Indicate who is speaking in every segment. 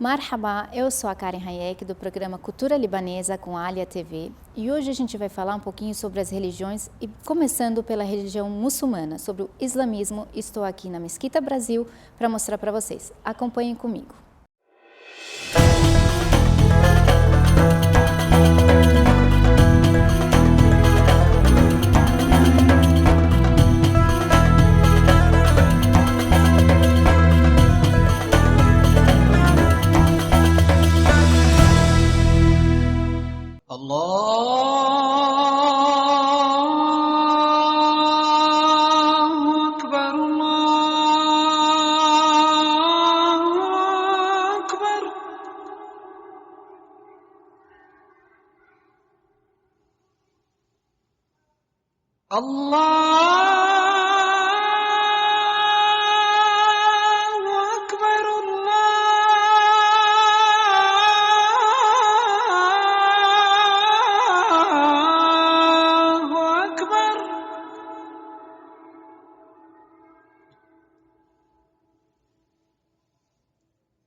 Speaker 1: Marhaba, eu sou a Karen Hayek do programa Cultura Libanesa com a Alia TV e hoje a gente vai falar um pouquinho sobre as religiões e começando pela religião muçulmana, sobre o islamismo. Estou aqui na Mesquita Brasil para mostrar para vocês. Acompanhem comigo.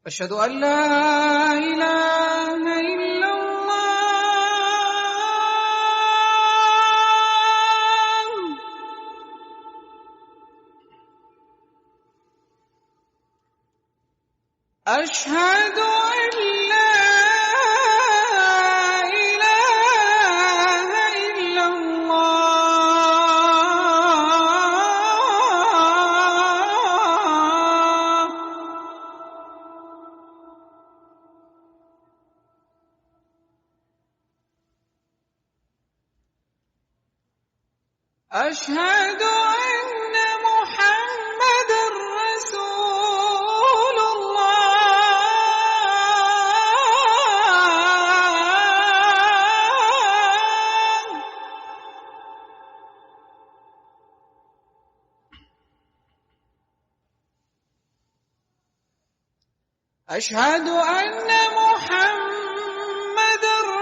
Speaker 2: أشهد أن لا إله إلا الله أشهد أن لا إله إلا الله أشهد أن محمدًا رسول الله أشهد أن محمدًا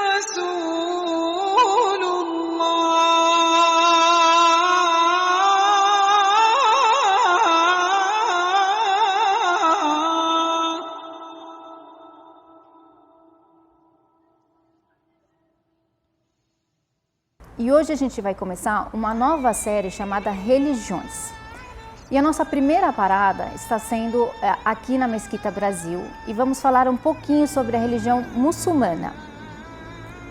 Speaker 2: رسول الله
Speaker 1: E hoje a gente vai começar uma nova série chamada Religiões. E a nossa primeira parada está sendo aqui na Mesquita Brasil e vamos falar um pouquinho sobre a religião muçulmana,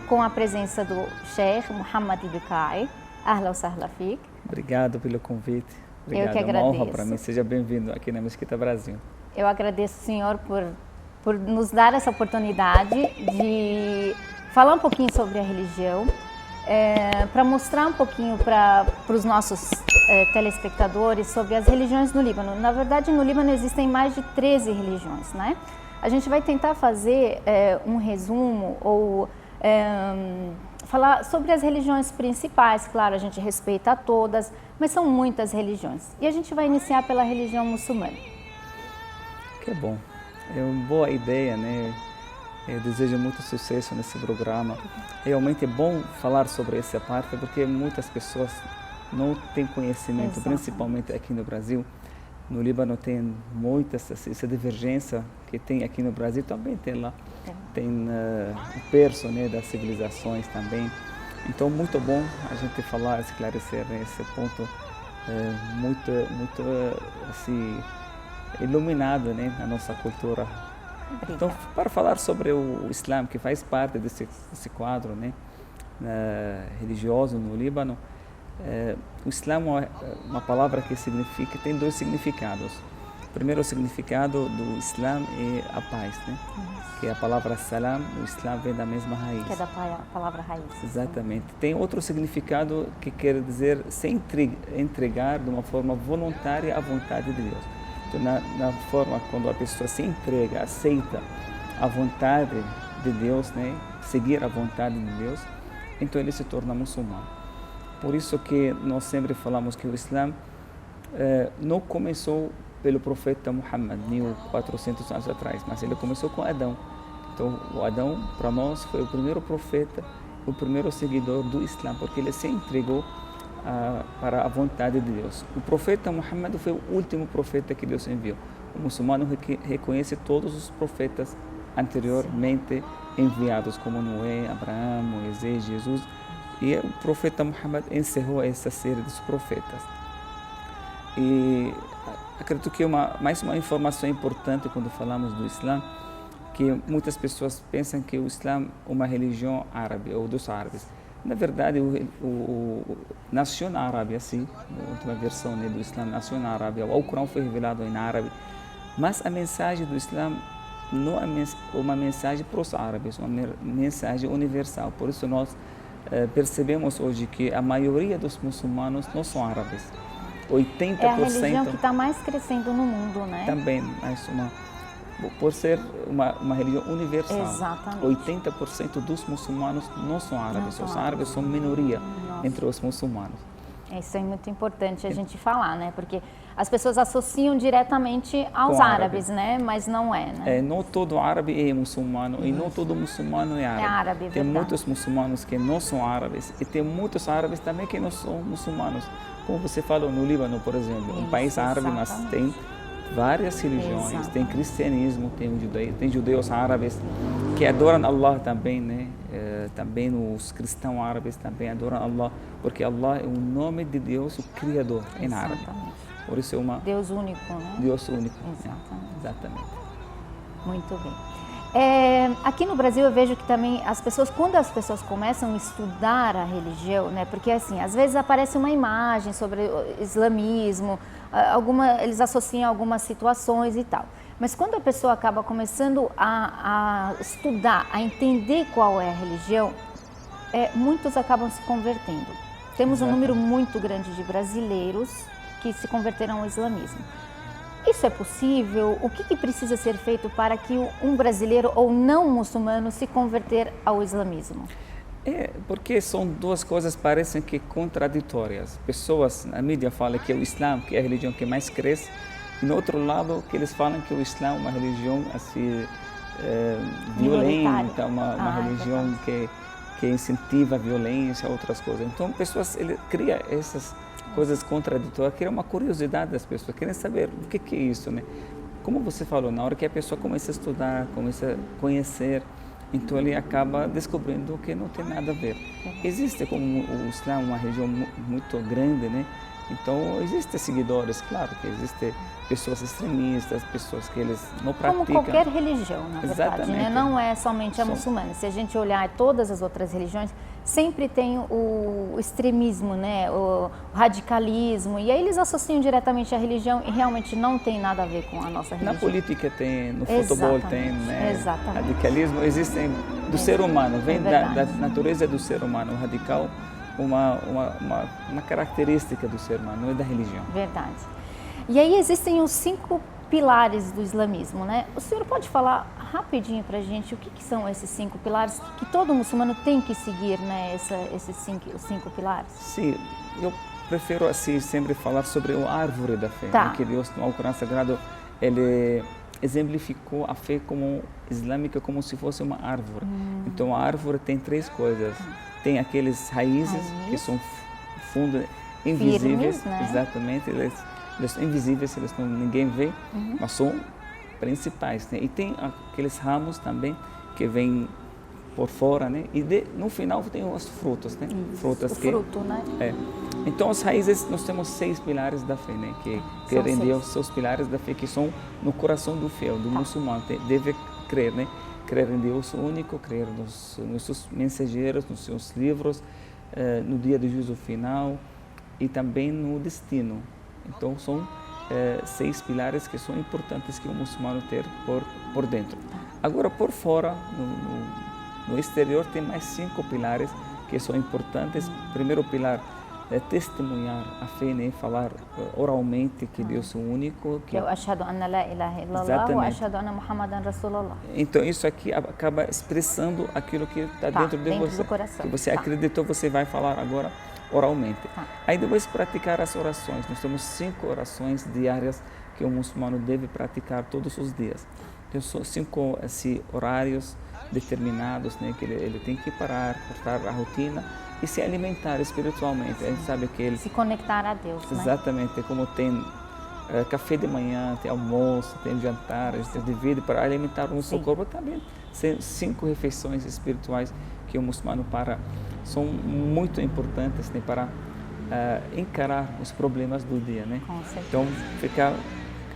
Speaker 1: com a presença do Sheikh Muhammad Ibqai. Ahla wa sahla fik.
Speaker 3: Obrigado pelo convite. Obrigado.
Speaker 1: Eu que agradeço.
Speaker 3: É uma honra para mim. Seja bem-vindo aqui na Mesquita Brasil.
Speaker 1: Eu agradeço, senhor, por nos dar essa oportunidade de falar um pouquinho sobre a religião, para mostrar um pouquinho para os nossos telespectadores sobre as religiões no Líbano. Na verdade, no Líbano existem mais de 13 religiões, né? A gente vai tentar fazer um resumo ou falar sobre as religiões principais. Claro, a gente respeita todas, mas são muitas religiões. E a gente vai iniciar pela religião muçulmana.
Speaker 3: Que bom. É uma boa ideia, né? Eu desejo muito sucesso nesse programa. Realmente é bom falar sobre essa parte porque muitas pessoas não têm conhecimento,
Speaker 1: Exato.
Speaker 3: Principalmente aqui no Brasil. No Líbano tem muitas, essa divergência que tem aqui no Brasil, também tem lá. Tem o berço, né, das civilizações também. Então, muito bom a gente falar, esclarecer esse ponto muito assim, iluminado, né, na nossa cultura.
Speaker 1: Obrigada.
Speaker 3: Então, para falar sobre o Islã, que faz parte desse quadro, né, religioso no Líbano, o Islã é uma palavra que significa, tem dois significados. O primeiro significado do Islã é a paz, né? Que é a palavra salam, o Islã vem da mesma raiz.
Speaker 1: Que é da palavra raiz.
Speaker 3: Exatamente. Tem outro significado que quer dizer se entregar de uma forma voluntária à vontade de Deus. Então, na forma quando a pessoa se entrega, aceita a vontade de Deus, né? Seguir a vontade de Deus, então ele se torna muçulmano. Por isso que nós sempre falamos que o Islã não começou pelo profeta Muhammad, 1400 anos atrás, mas ele começou com Adão. Então, o Adão, para nós, foi o primeiro profeta, o primeiro seguidor do Islã, porque ele se entregou para a vontade de Deus. O profeta Muhammad foi o último profeta que Deus enviou. O muçulmano reconhece todos os profetas anteriormente enviados, como Noé, Abraão, Moisés, Jesus. E o profeta Muhammad encerrou essa série dos profetas. E acredito que mais uma informação importante quando falamos do Islã, que muitas pessoas pensam que o Islã é uma religião árabe ou dos árabes. Na verdade, nasceu na Arábia, sim, a última versão, né, do Islã nasceu na Arábia, o Alcorão foi revelado em árabe, mas a mensagem do Islã não é uma mensagem para os árabes, é uma mensagem universal. Por isso nós percebemos hoje que a maioria dos muçulmanos não são árabes. 80%.
Speaker 1: É a religião que está mais crescendo no mundo, né?
Speaker 3: Também, mas por ser uma religião universal.
Speaker 1: Exatamente.
Speaker 3: 80% dos muçulmanos não são árabes. Os árabes são minoria entre os muçulmanos.
Speaker 1: Isso é muito importante a gente falar, né? Porque as pessoas associam diretamente aos árabes, né? Mas não é, né?
Speaker 3: Não todo árabe é muçulmano e não todo muçulmano é árabe.
Speaker 1: É árabe, é
Speaker 3: tem
Speaker 1: verdade.
Speaker 3: muitos muçulmanos que não são árabes e tem muitos árabes também que não são muçulmanos. Como você falou no Líbano, por exemplo, um país árabe, mas tem várias religiões, tem cristianismo, tem judeus árabes que adoram Allah também, né? Também os cristãos árabes também adoram Allah, porque Allah é o nome de Deus, o Criador, em árabe. Por isso é
Speaker 1: Deus único, né?
Speaker 3: Deus único.
Speaker 1: Exatamente.
Speaker 3: Exatamente.
Speaker 1: Muito bem. Aqui no Brasil eu vejo que também quando as pessoas começam a estudar a religião, né, porque assim, às vezes aparece uma imagem sobre o islamismo, eles associam algumas situações e tal. Mas quando a pessoa acaba começando a estudar, a entender qual é a religião, muitos acabam se convertendo. Temos um número muito grande de brasileiros que se converteram ao islamismo. Isso é possível? O que precisa ser feito para que um brasileiro ou não muçulmano se converter ao islamismo?
Speaker 3: Porque são duas coisas que parecem que contraditórias. Pessoas, a mídia fala que o Islã que é a religião que mais cresce, e no outro lado que eles falam que o Islã é uma religião assim, violenta, uma religião que incentiva a violência, outras coisas. Então, pessoas criam essas coisas contraditórias, que é uma curiosidade das pessoas, querem saber o que é isso, né? Como você falou, na hora que a pessoa começa a estudar, começa a conhecer, então ele acaba descobrindo que não tem nada a ver. Existe, como o Islã uma religião muito grande, né? Então, existem seguidores, claro que existem pessoas extremistas, pessoas que eles não praticam.
Speaker 1: Como qualquer religião, na verdade,
Speaker 3: Exatamente.
Speaker 1: né? Não é somente a muçulmana. Se a gente olhar todas as outras religiões, sempre tem o extremismo, né? O radicalismo, e aí eles associam diretamente à religião e realmente não tem nada a ver com a nossa religião.
Speaker 3: Na política tem, no futebol tem, né?
Speaker 1: Exatamente.
Speaker 3: Radicalismo existem do ser humano, vem da natureza do ser humano. O radical uma característica do ser humano, não é da religião.
Speaker 1: Verdade. E aí existem os 5 pilares do islamismo, né? O senhor pode falar rapidinho para a gente o que são esses 5 pilares que todo muçulmano tem que seguir, né? Esses 5 pilares?
Speaker 3: Sim, eu prefiro assim sempre falar sobre a árvore da fé, né? Que Deus no Alcorão Sagrado ele exemplificou a fé como islâmica como se fosse uma árvore. Então a árvore tem 3 coisas. Tem aqueles raízes que são fundos invisíveis,
Speaker 1: firmes, né?
Speaker 3: Exatamente, eles são invisíveis, ninguém vê, mas são principais, né? E tem aqueles ramos também que vêm por fora, né? E no final tem os frutos, né? Frutas
Speaker 1: fruto, né?
Speaker 3: Então as raízes, nós temos 6 pilares da fé, né? Que querem Deus, seus pilares da fé que são no coração do fiel, do muçulmano, deve crer, né? Crer em Deus único, crer nos seus mensageiros, nos seus livros, no dia do juízo final e também no destino. Então são 6 pilares que são importantes que o muçulmano ter por dentro. Agora por fora, no exterior tem mais 5 pilares que são importantes. Primeiro pilar é testemunhar a fé, né? Falar oralmente que Deus é o único.
Speaker 1: Que eu ashhadu anna la ilaha illallah wa ashhadu anna Muhammadan Rasulullah.
Speaker 3: Então isso aqui acaba expressando aquilo que está dentro de você.
Speaker 1: Do coração.
Speaker 3: Que você acreditou, você vai falar agora oralmente. Aí depois praticar as orações. Nós temos 5 orações diárias que o muçulmano deve praticar todos os dias. Então são 5 horários determinados, né? Que ele tem que parar, cortar a rotina e se alimentar espiritualmente. A gente sabe que ele
Speaker 1: se conectar a Deus,
Speaker 3: exatamente,
Speaker 1: né?
Speaker 3: como tem café de manhã, tem almoço, tem jantar, a gente divide para alimentar o nosso corpo também. 5 refeições espirituais que o muçulmano são muito importantes, né, para encarar os problemas do dia, né? Então fica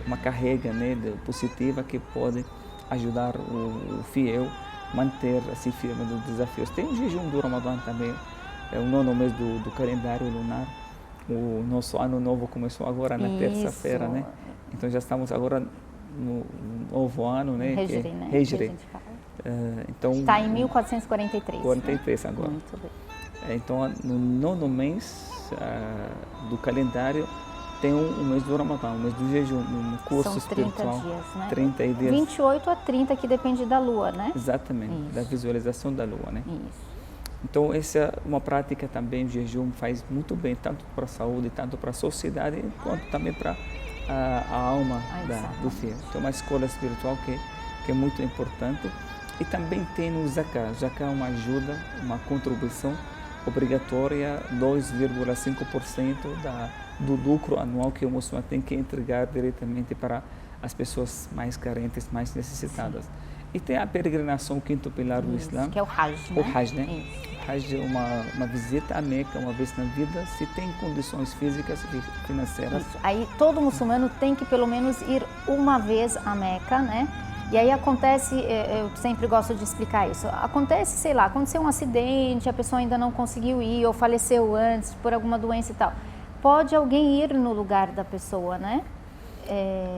Speaker 3: uma carrega, né, positiva que pode ajudar o fiel a manter assim firme nos desafios. Tem o jejum do Ramadã também, é o 9º mês do calendário lunar. O nosso ano novo começou agora na terça-feira, né? Então já estamos agora no novo ano, né?
Speaker 1: Hejri, né?
Speaker 3: Hejri. Então
Speaker 1: está em 1443.
Speaker 3: 43
Speaker 1: né?
Speaker 3: agora.
Speaker 1: Muito bem.
Speaker 3: Então no 9º mês do calendário tem um mês do Ramadã, um mês do jejum, um curso
Speaker 1: São 30
Speaker 3: espiritual.
Speaker 1: dias, né?
Speaker 3: 30 dias.
Speaker 1: 28 a 30, que depende da lua, né?
Speaker 3: Exatamente,
Speaker 1: Isso.
Speaker 3: da visualização da lua, né?
Speaker 1: Isso.
Speaker 3: Então, essa é uma prática também, o jejum faz muito bem, tanto para a saúde, tanto para a sociedade, quanto também para a alma do fiel. Então, uma escola espiritual que é muito importante. E também tem o Zakah. Zakah é uma ajuda, uma contribuição obrigatória, 2,5% do lucro anual que o muçulmano tem que entregar diretamente para as pessoas mais carentes, mais necessitadas. Sim. E tem a peregrinação, o 5º pilar do Islã.
Speaker 1: Que é o Hajj, né?
Speaker 3: O Hajj, né? Isso. O Hajj é uma visita à Meca uma vez na vida, se tem condições físicas e financeiras.
Speaker 1: Isso. Aí todo muçulmano tem que pelo menos ir uma vez à Meca, né? E aí acontece, eu sempre gosto de explicar isso, acontece, sei lá, aconteceu um acidente, a pessoa ainda não conseguiu ir ou faleceu antes por alguma doença e tal. Pode alguém ir no lugar da pessoa, né?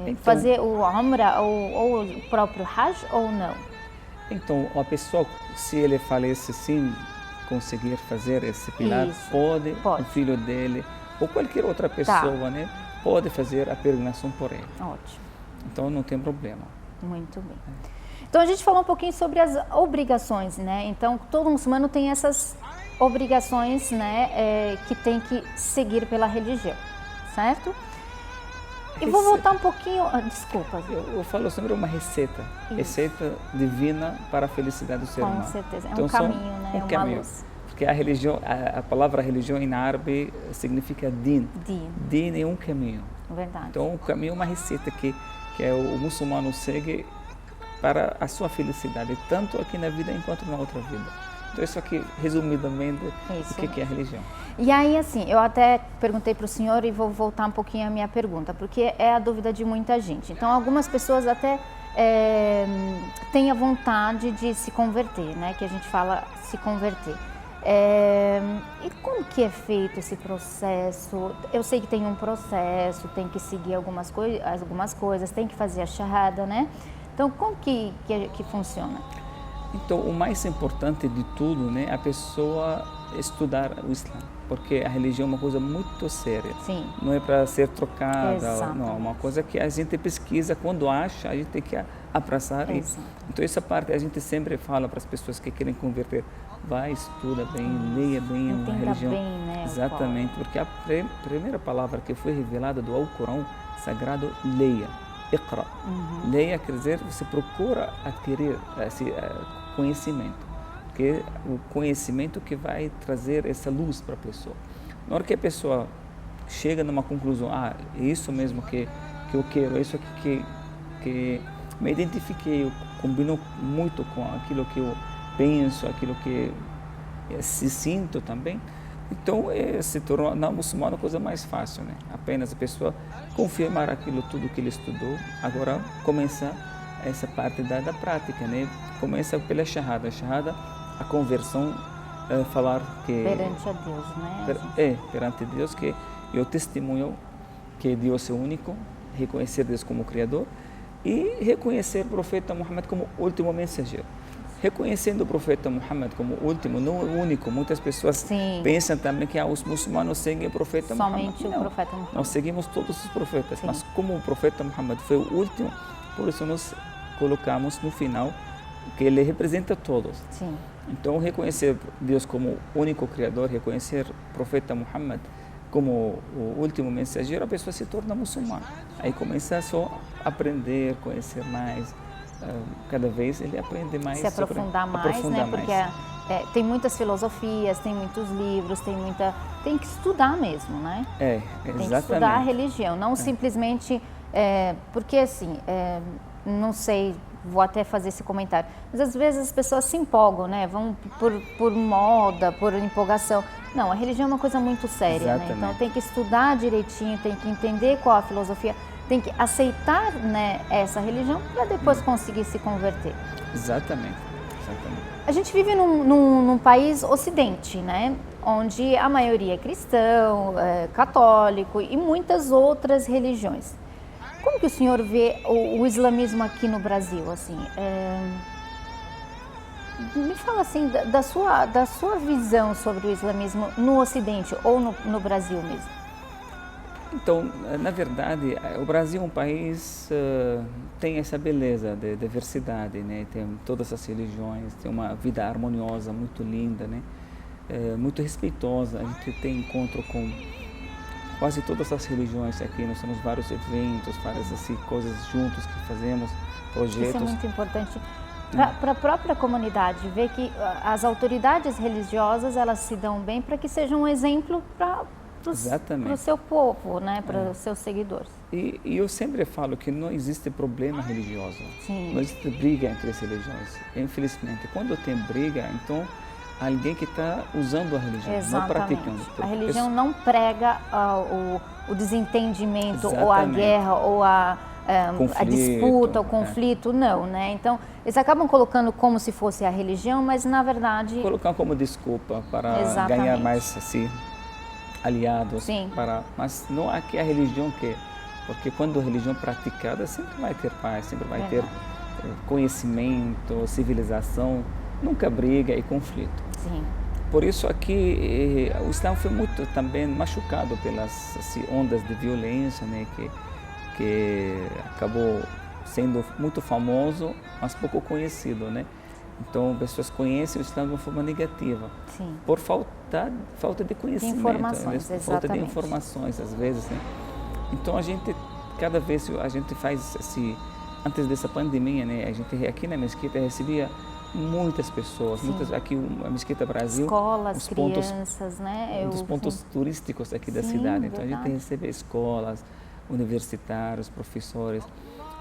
Speaker 1: Então, fazer o Umrah ou o próprio Hajj ou não?
Speaker 3: Então, a pessoa, se ele falece sem conseguir fazer esse pilar, pode, o filho dele ou qualquer outra pessoa, né, pode fazer a peregrinação por ele.
Speaker 1: Ótimo.
Speaker 3: Então, não tem problema.
Speaker 1: Muito bem. Então, a gente falou um pouquinho sobre as obrigações, né? Então, todo muçulmano tem essas obrigações, né, que tem que seguir pela religião, certo? E vou voltar um pouquinho... Desculpa.
Speaker 3: Eu falo sobre uma receita. Isso. Receita divina para a felicidade do ser humano.
Speaker 1: Com certeza. É
Speaker 3: então,
Speaker 1: um caminho, né?
Speaker 3: Um caminho.
Speaker 1: Luz.
Speaker 3: Porque a religião, a palavra religião em árabe significa din. Din é um caminho.
Speaker 1: Verdade.
Speaker 3: Então, o caminho é uma receita que o muçulmano segue para a sua felicidade, tanto aqui na vida quanto na outra vida. Então, isso aqui, resumidamente, o que é a religião.
Speaker 1: E aí, assim, eu até perguntei para o senhor e vou voltar um pouquinho à minha pergunta, porque é a dúvida de muita gente. Então, algumas pessoas até têm a vontade de se converter, né? Que a gente fala se converter. E como que é feito esse processo? Eu sei que tem um processo, tem que seguir algumas coisas, tem que fazer a shahada, né? Então, como que funciona?
Speaker 3: Então, o mais importante de tudo, né, é a pessoa estudar o Islã, porque a religião é uma coisa muito séria.
Speaker 1: Sim.
Speaker 3: Não é para ser trocada,
Speaker 1: Exatamente.
Speaker 3: não, é uma coisa que a gente pesquisa, quando acha, a gente tem que abraçar. Então, essa parte a gente sempre fala para as pessoas que querem converter, vai, estuda bem, leia bem a religião.
Speaker 1: Bem, né,
Speaker 3: exatamente, porque a primeira palavra que foi revelada do Alcorão Sagrado, leia. Iqra. Leia quer dizer, você procura adquirir esse conhecimento, que é o conhecimento que vai trazer essa luz para a pessoa. Na hora que a pessoa chega numa conclusão, é isso mesmo que eu quero, é isso aqui que me identifiquei, eu combino muito com aquilo que eu penso, aquilo que se sinto também, então se torna na muçulmana a coisa mais fácil, né? Apenas a pessoa confirmar aquilo tudo que ele estudou, agora começa essa parte da prática, né? Começa pela shahada, a conversão, falar que
Speaker 1: perante a Deus, né?
Speaker 3: Perante Deus, que eu testemunho que Deus é único, reconhecer Deus como Criador e reconhecer o profeta Muhammad como último mensageiro. Reconhecendo o profeta Muhammad como último, não o único. Muitas pessoas pensam também que os muçulmanos seguem o profeta Muhammad.
Speaker 1: Somente o profeta Muhammad.
Speaker 3: Nós seguimos todos os profetas, mas como o profeta Muhammad foi o último, por isso nós colocamos no final que ele representa todos.
Speaker 1: Sim.
Speaker 3: Então, reconhecer Deus como único Criador, reconhecer o profeta Muhammad como o último mensageiro, a pessoa se torna muçulmana. Aí começa só a aprender, conhecer mais. Cada vez ele aprende mais.
Speaker 1: Se aprofundar mais, né? Porque tem muitas filosofias, tem muitos livros, tem que estudar mesmo, né?
Speaker 3: Exatamente.
Speaker 1: Tem que estudar a religião, não simplesmente, porque assim, não sei, vou até fazer esse comentário, mas às vezes as pessoas se empolgam, né? Vão por moda, por empolgação. Não, a religião é uma coisa muito séria, né? Então tem que estudar direitinho, tem que entender qual a filosofia, tem que aceitar, né, essa religião para depois conseguir se converter.
Speaker 3: Exatamente.
Speaker 1: A gente vive num país ocidente, né? Onde a maioria é cristão, católico e muitas outras religiões. Como que o senhor vê o islamismo aqui no Brasil, assim? Me fala assim da sua visão sobre o islamismo no Ocidente ou no Brasil mesmo.
Speaker 3: Então, na verdade, o Brasil é um país tem essa beleza de diversidade, né? Tem todas as religiões, tem uma vida harmoniosa, muito linda, né? Muito respeitosa. A gente tem encontro com quase todas as religiões aqui. Nós temos vários eventos, várias assim, coisas juntos que fazemos, projetos.
Speaker 1: Isso é muito importante para a própria comunidade, ver que as autoridades religiosas elas se dão bem para que seja um exemplo para o seu povo, né, para os seus seguidores.
Speaker 3: E eu sempre falo que não existe problema religioso,
Speaker 1: Sim.
Speaker 3: Não existe briga entre as religiões. Infelizmente, quando tem briga, então alguém que está usando a religião, não praticando.
Speaker 1: A religião não prega o desentendimento ou a guerra ou a disputa, o conflito, não, né? Então, eles acabam colocando como se fosse a religião, mas na verdade...
Speaker 3: Colocar como desculpa para ganhar mais assim, aliados.
Speaker 1: Sim.
Speaker 3: Mas não é que a religião quer, porque quando a religião é praticada, sempre vai ter paz, sempre vai ter conhecimento, civilização, nunca briga e conflito.
Speaker 1: Sim.
Speaker 3: Por isso aqui o Islã foi muito também machucado pelas assim, ondas de violência, né, que acabou sendo muito famoso, mas pouco conhecido, né? Então, pessoas conhecem o Islã de uma forma negativa.
Speaker 1: Sim.
Speaker 3: Por falta de conhecimento,
Speaker 1: de informações,
Speaker 3: né? Falta de informações, às vezes, né? Então, cada vez a gente faz assim, antes dessa pandemia, né? A gente aqui na mesquita recebia muitas pessoas, aqui a Mesquita Brasil,
Speaker 1: escolas, crianças, né?
Speaker 3: Um dos pontos turísticos aqui da cidade. Então, a gente recebe escolas, universitários, professores.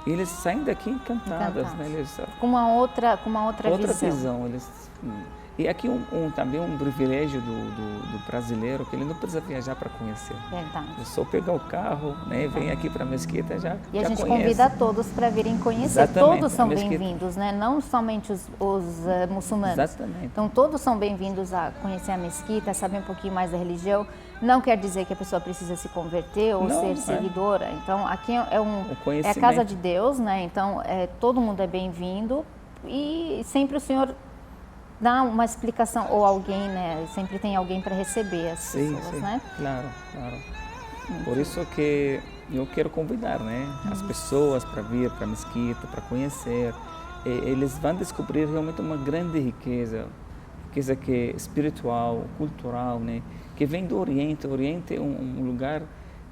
Speaker 3: E eles saem daqui encantados, né? Eles,
Speaker 1: com uma outra
Speaker 3: visão. E aqui também um privilégio do brasileiro, que ele não precisa viajar para conhecer.
Speaker 1: Verdade.
Speaker 3: É só pegar o carro, né? Vem aqui para a Mesquita já
Speaker 1: E a gente
Speaker 3: conhece.
Speaker 1: Convida todos para virem conhecer.
Speaker 3: Exatamente.
Speaker 1: Todos são bem-vindos, né? Não somente os muçulmanos.
Speaker 3: Exatamente.
Speaker 1: Então todos são bem-vindos a conhecer a mesquita, a saber um pouquinho mais da religião. Não quer dizer que a pessoa precisa se converter ou ser seguidora. Então aqui é a casa de Deus, né? Então todo mundo é bem-vindo e sempre o Senhor dá uma explicação ou alguém, né? Sempre tem alguém para receber as pessoas, né?
Speaker 3: Claro. Por isso que eu quero convidar, né? As pessoas para vir para a mesquita, para conhecer. Eles vão descobrir realmente uma grande riqueza que é espiritual, cultural, né? Que vem do Oriente. O Oriente é um lugar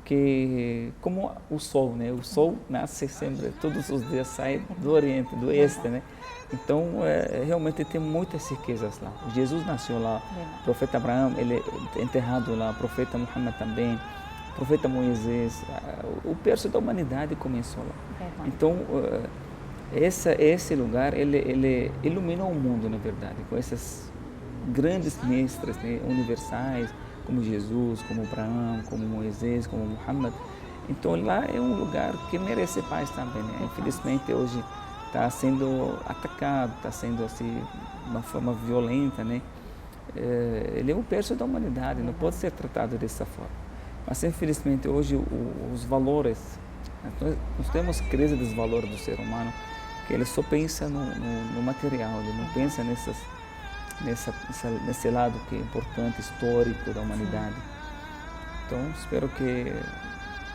Speaker 3: que, como o Sol, né? O Sol nasce sempre, todos os dias sai do Oriente, do Oeste, né? Então, realmente tem muitas riquezas lá. Jesus nasceu lá, o profeta Abraão, ele é enterrado lá, o profeta Muhammad também, o profeta Moisés, o berço da humanidade começou lá. Então, esse lugar, ele iluminou o mundo, na verdade, com essas grandes mestres, né, universais, como Jesus, como Abraão, como Moisés, como Muhammad. Então, lá é um lugar que merece paz também, né? Infelizmente, hoje está sendo atacado, está sendo assim, de uma forma violenta, né? Ele é o berço da humanidade, não pode ser tratado dessa forma. Mas, infelizmente, hoje os valores, nós temos crise dos valores do ser humano, que ele só pensa no material, ele não pensa nesse lado que é importante, histórico da humanidade. Então, espero que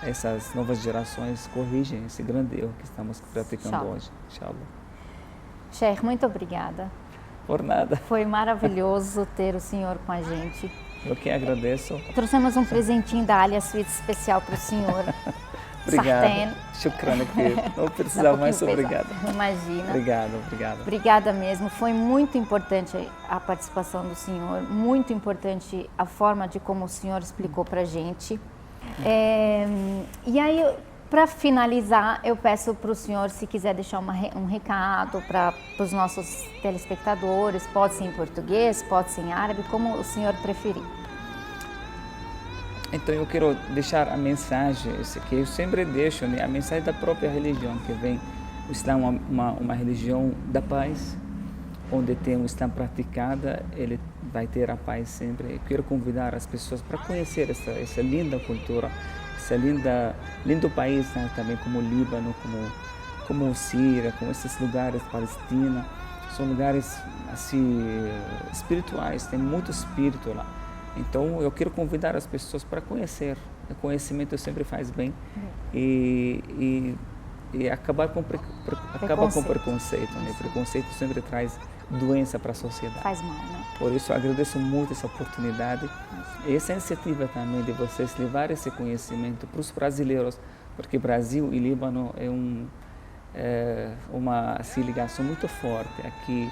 Speaker 3: essas novas gerações corrigem esse grande erro que estamos praticando hoje. Inshallah.
Speaker 1: Sheikh, muito obrigada.
Speaker 3: Por nada.
Speaker 1: Foi maravilhoso ter o senhor com a gente.
Speaker 3: Eu que agradeço.
Speaker 1: Trouxemos um presentinho da Alia Suíte especial para o senhor. sartén.
Speaker 3: Shukran, não precisava mais, obrigado.
Speaker 1: Imagina.
Speaker 3: Obrigado.
Speaker 1: Obrigada mesmo. Foi muito importante a participação do senhor, muito importante a forma de como o senhor explicou para a gente. E aí, para finalizar, eu peço para o senhor, se quiser deixar um recado para os nossos telespectadores, pode ser em português, pode ser em árabe, como o senhor preferir.
Speaker 3: Então eu quero deixar a mensagem, que eu sempre deixo, né? A mensagem da própria religião, que vem, o Islã é uma religião da paz, onde tem o Islã praticada, ele vai ter a paz sempre. Eu quero convidar as pessoas para conhecer essa linda cultura, esse lindo país, né? Também como o Líbano, como Síria, como esses lugares, Palestina, são lugares assim espirituais, tem muito espírito lá. Então, eu quero convidar as pessoas para conhecer. O conhecimento sempre faz bem e acabar com preconceito. Né? Preconceito sempre traz doença para a sociedade.
Speaker 1: Faz mal, né?
Speaker 3: Por isso, eu agradeço muito essa oportunidade e essa iniciativa também de vocês levar esse conhecimento para os brasileiros, porque Brasil e Líbano é uma assim, ligação muito forte. Aqui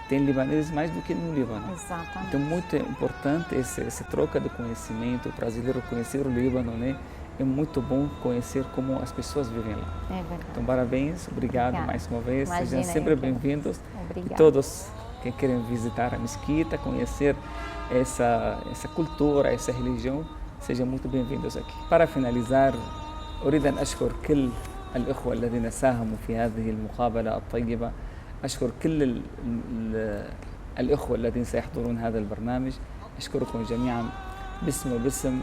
Speaker 3: tem libaneses mais do que no Líbano.
Speaker 1: Exatamente.
Speaker 3: Então, muito importante essa troca de conhecimento, o brasileiro conhecer o Líbano, né? É muito bom conhecer como as pessoas vivem lá.
Speaker 1: É verdade.
Speaker 3: Então, parabéns, obrigado mais uma vez.
Speaker 1: Imagina,
Speaker 3: sejam sempre bem-vindos.
Speaker 1: Obrigada.
Speaker 3: E todos que querem visitar a mesquita, conhecer essa cultura, essa religião, sejam muito bem-vindos aqui. Para finalizar, أريد أن أشكر كل الإخوة الذين ساهموا في هذه المقابلة الطيبة. أشكر كل الإخوة الذين سيحضرون هذا البرنامج. أشكركم جميعا باسمي وباسم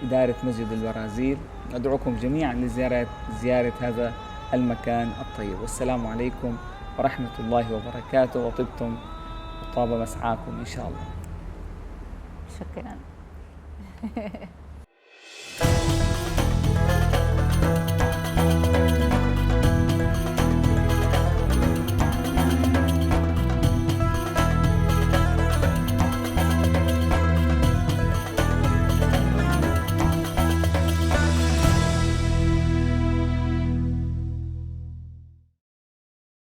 Speaker 3: إدارة مسجد البرازيل. أدعوكم جميعا لزيارة هذا المكان الطيب. والسلام عليكم ورحمة الله وبركاته، وطبتم وطاب مسعاكم إن شاء الله.
Speaker 1: شكرا.